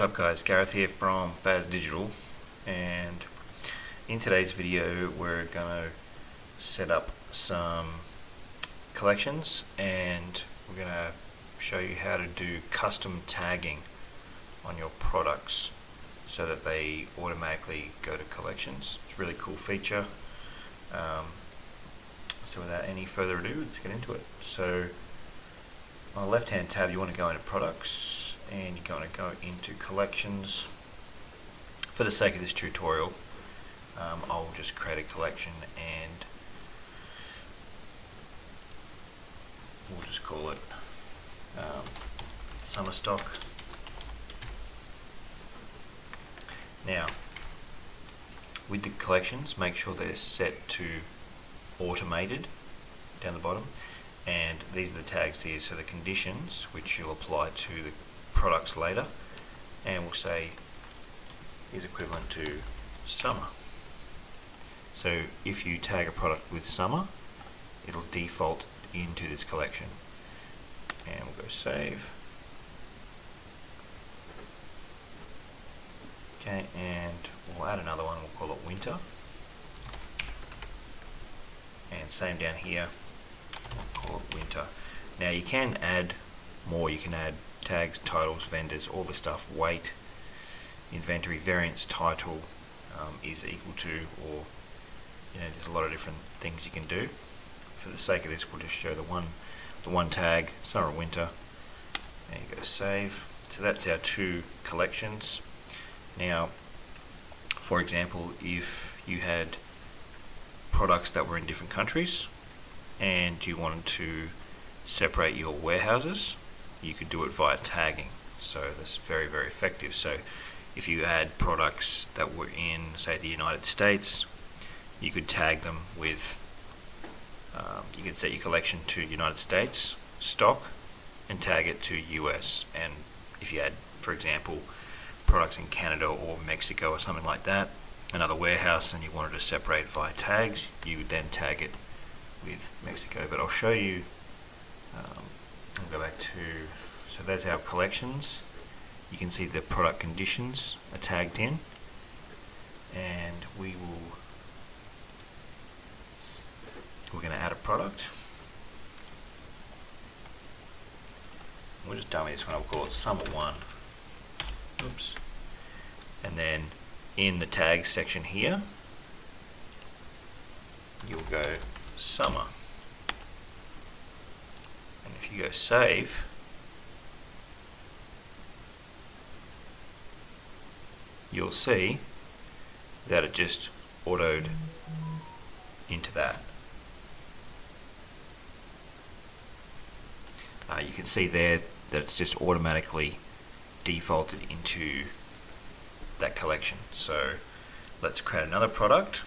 What's up guys, Gareth here from Faz Digital, and in today's video we're going to set up some collections and we're going to show you how to do custom tagging on your products so that they automatically go to collections. It's a really cool feature. So without any further ado, let's get into it. So on the left hand tab you want to go into products and you're going to go into collections. For the sake of this tutorial, I'll just create a collection and we'll just call it summer stock. Now with the collections, make sure they're set to automated down the bottom, and these are the tags here, so the conditions which you'll apply to the products later, and we'll say is equivalent to summer. So if you tag a product with summer, it'll default into this collection, and we'll go save. Okay, and we'll add another one, we'll call it winter, and same down here, we'll call it winter. Now you can add more, you can add tags, titles, vendors, all this stuff, weight, inventory, variance, title is equal to, or there's a lot of different things you can do. For the sake of this, we'll just show the one tag, summer, winter. There you go, save. So that's our two collections. Now, for example, if you had products that were in different countries and you wanted to separate your warehouses, you could do it via tagging. So that's very, very effective. So if you had products that were in, say, the United States, you could tag them with, you could set your collection to United States stock and tag it to US. And if you had, for example, products in Canada or Mexico or something like that, another warehouse, and you wanted to separate via tags, you would then tag it with Mexico. But I'll show you, I'll go back to, so there's our collections. You can see the product conditions are tagged in, and we're going to add a product. We'll just dummy this one, I'll call it summer 1. Oops. And then in the tags section here, you'll go summer. And if you go save, you'll see that it just autoed into that. You can see there that it's just automatically defaulted into that collection. So let's create another product,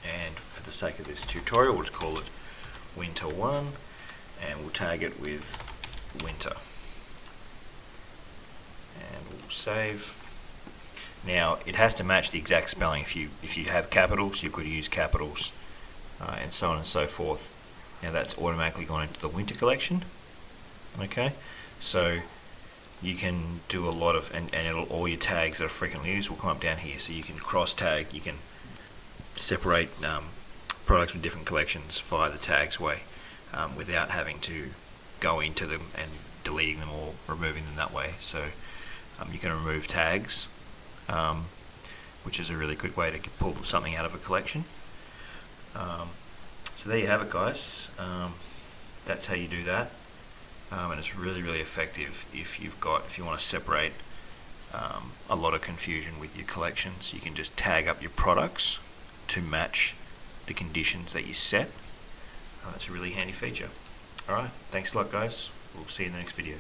and for the sake of this tutorial we'll just call it winter 1, and we'll tag it with winter, and we'll save. Now it has to match the exact spelling. If you have capitals, you could use capitals, and so on and so forth. Now that's automatically gone into the winter collection. Okay, so you can do a lot of, and all your tags that are frequently used will come up down here. So you can cross tag, you can separate products with different collections via the tags way, without having to go into them and deleting them or removing them that way. So you can remove tags, which is a really good way to pull something out of a collection. So there you have it, guys. That's how you do that. And it's really, really effective if you want to separate a lot of confusion with your collections. You can just tag up your products to match the conditions that you set. That's a really handy feature. Alright, thanks a lot guys. We'll see you in the next video.